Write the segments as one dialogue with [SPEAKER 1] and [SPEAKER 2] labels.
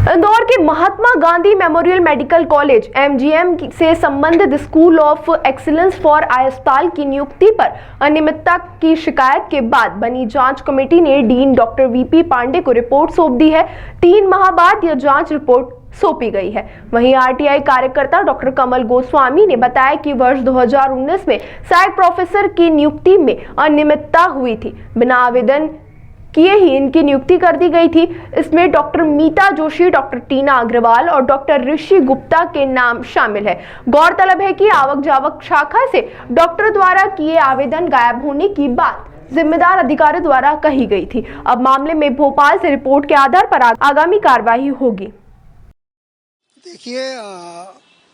[SPEAKER 1] इंदौर के Mahatma Gandhi memorial medical college MGM से संबंधित school of excellence for eye अस्पताल की नियुक्ति पर अनियमितता की शिकायत के बाद बनी जांच कमेटी ने डीन डॉक्टर वीपी पांडे को रिपोर्ट सौंप दी है। 3 माह बाद यह जांच रिपोर्ट सौंपी गई है। वहीं आरटीआई कार्यकर्ता डॉक्टर कमल गोस्वामी ने बताया कि वर्ष 2019 में सहायक प्रोफेसर की नियुक्ति में अनियमितता हुई थी। बिना आवेदन किए ही इनकी नियुक्ति कर दी गई थी। इसमें डॉक्टर मीता जोशी, डॉक्टर टीना अग्रवाल और डॉक्टर ऋषि गुप्ता के नाम शामिल है। गौरतलब है कि आवक जावक शाखा से डॉक्टर द्वारा किए आवेदन गायब होने की बात जिम्मेदार अधिकारी द्वारा कही गई थी। अब मामले में भोपाल से रिपोर्ट के आधार पर आगामी कार्रवाई होगी।
[SPEAKER 2] देखिए,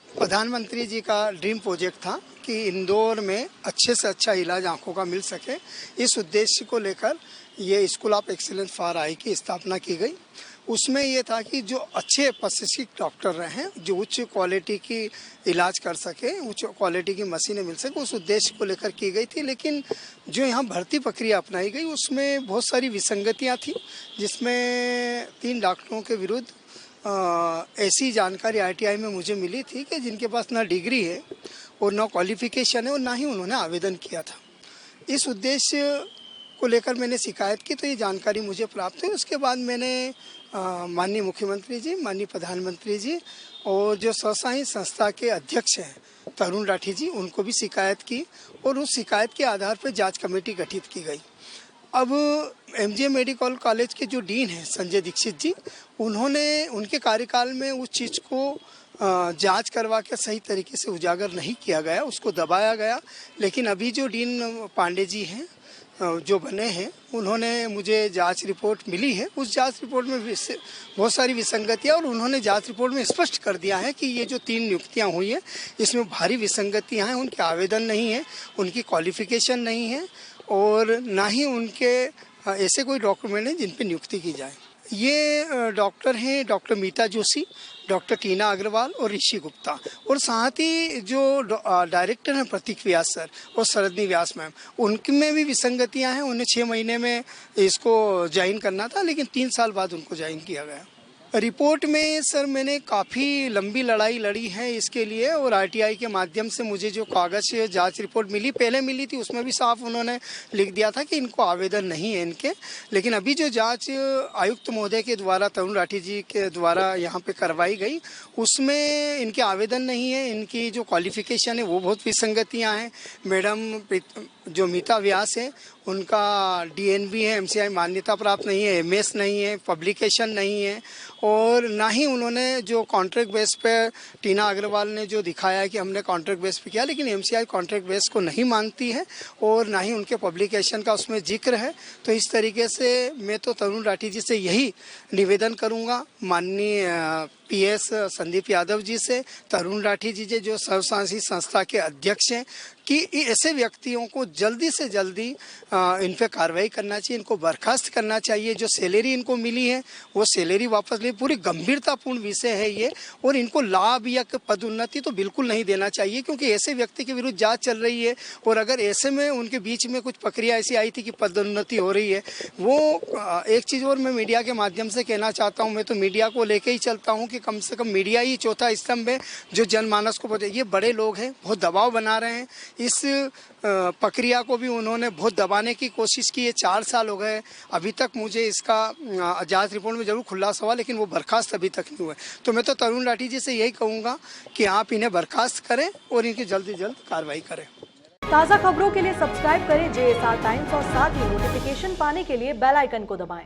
[SPEAKER 2] प्रधानमंत्री जी का ड्रीम प्रोजेक्ट था कि इंदौर में अच्छे से अच्छा इलाज आंखों का मिल सके। इस उद्देश्य को लेकर ये स्कूल ऑफ एक्सीलेंस फॉर आई की स्थापना की गई। उसमें ये था कि जो अच्छे प्रशिक्षित डॉक्टर रहें, जो उच्च क्वालिटी की इलाज कर सके, उच्च क्वालिटी की मशीनें मिल सके, उस उद्देश्य को लेकर की गई थी। लेकिन जो यहाँ भर्ती प्रक्रिया अपनाई गई उसमें बहुत सारी विसंगतियाँ थी, जिसमें 3 डॉक्टरों के विरुद्ध ऐसी जानकारी आरटीआई में मुझे मिली थी कि जिनके पास ना डिग्री है और ना क्वालिफिकेशन है और ना ही उन्होंने आवेदन किया था। इस उद्देश्य को लेकर मैंने शिकायत की तो ये जानकारी मुझे प्राप्त हुई। उसके बाद मैंने माननीय मुख्यमंत्री जी, माननीय प्रधानमंत्री जी और जो स्वसहाय संस्था के अध्यक्ष हैं तरुण राठी जी, उनको भी शिकायत की और उस शिकायत के आधार पर जांच कमेटी गठित की गई। अब एमजीएम मेडिकल कॉलेज के जो डीन हैं संजय दीक्षित जी, उन्होंने उनके कार्यकाल में उस चीज़ को जांच करवा के सही तरीके से उजागर नहीं किया गया, उसको दबाया गया। लेकिन अभी जो डीन पांडे जी हैं जो बने हैं, उन्होंने मुझे जांच रिपोर्ट मिली है। उस जांच रिपोर्ट में बहुत सारी विसंगतियां और उन्होंने जांच रिपोर्ट में स्पष्ट कर दिया है कि ये जो 3 नियुक्तियां हुई हैं इसमें भारी विसंगतियां हैं। उनके आवेदन नहीं है, उनकी क्वालिफिकेशन नहीं है और ना ही उनके ऐसे कोई डॉक्यूमेंट हैं जिन पर नियुक्ति की जाए। ये डॉक्टर हैं डॉक्टर मीता जोशी, डॉक्टर टीना अग्रवाल और ऋषि गुप्ता, और साथ ही जो डायरेक्टर हैं प्रतीक व्यास सर और शरदनी व्यास मैम, उनमें भी विसंगतियां हैं। उन्हें 6 महीने में इसको ज्वाइन करना था, लेकिन 3 साल बाद उनको ज्वाइन किया गया। रिपोर्ट में सर मैंने काफ़ी लंबी लड़ाई लड़ी है इसके लिए, और आरटीआई के माध्यम से मुझे जो कागज़ जांच रिपोर्ट मिली, पहले मिली थी, उसमें भी साफ उन्होंने लिख दिया था कि इनको आवेदन नहीं है इनके। लेकिन अभी जो जांच आयुक्त महोदय के द्वारा, तरुण राठी जी के द्वारा यहाँ पे करवाई गई, उसमें इनके आवेदन नहीं है। इनकी जो क्वालिफिकेशन है वो बहुत विसंगतियाँ हैं। मैडम जो मीता व्यास है, उनका डीएनबी है, एमसीआई मान्यता प्राप्त नहीं है, एमएस नहीं है, पब्लिकेशन नहीं है, और ना ही उन्होंने जो कॉन्ट्रैक्ट बेस पे टीना अग्रवाल ने जो दिखाया है कि हमने कॉन्ट्रैक्ट बेस पे किया, लेकिन एमसीआई कॉन्ट्रैक्ट बेस को नहीं मानती है और ना ही उनके पब्लिकेशन का उसमें जिक्र है। तो इस तरीके से मैं तो तरुण राठी जी से यही निवेदन करूँगा, माननीय पीएस संदीप यादव जी से, तरुण राठी जी जो स्वसहाय संस्था के अध्यक्ष हैं, कि ऐसे व्यक्तियों को जल्दी से जल्दी इन पर कार्रवाई करना चाहिए, इनको बर्खास्त करना चाहिए। जो सैलरी इनको मिली है वो सैलरी वापस ले। पूरी गंभीरतापूर्ण विषय है ये, और इनको लाभ या पदोन्नति तो बिल्कुल नहीं देना चाहिए, क्योंकि ऐसे व्यक्ति के विरुद्ध जांच चल रही है। और अगर ऐसे में उनके बीच में कुछ प्रक्रिया ऐसी आई थी कि पदोन्नति हो रही है, वो एक चीज़ और मैं मीडिया के माध्यम से कहना चाहता हूँ, मैं तो मीडिया को लेके ही चलता हूँ कि कम से कम मीडिया ही चौथा स्तंभ है जो जनमानस को ये बड़े लोग हैं, बहुत दबाव बना रहे हैं। इस प्रक्रिया को भी उन्होंने बहुत दबाने की कोशिश की है। 4 साल हो गए, अभी तक मुझे इसका जांच रिपोर्ट में जरूर खुलासा हुआ, लेकिन वो बर्खास्त अभी तक नहीं हुआ। तो मैं तो तरुण राठी जी से यही कहूँगा कि आप इन्हें बर्खास्त करें और इनकी जल्द से जल्द कार्रवाई करें।
[SPEAKER 3] ताज़ा खबरों के लिए सब्सक्राइब करें JSR टाइम्स और साथ ही नोटिफिकेशन पाने के लिए बेल आइकन को दबाएं।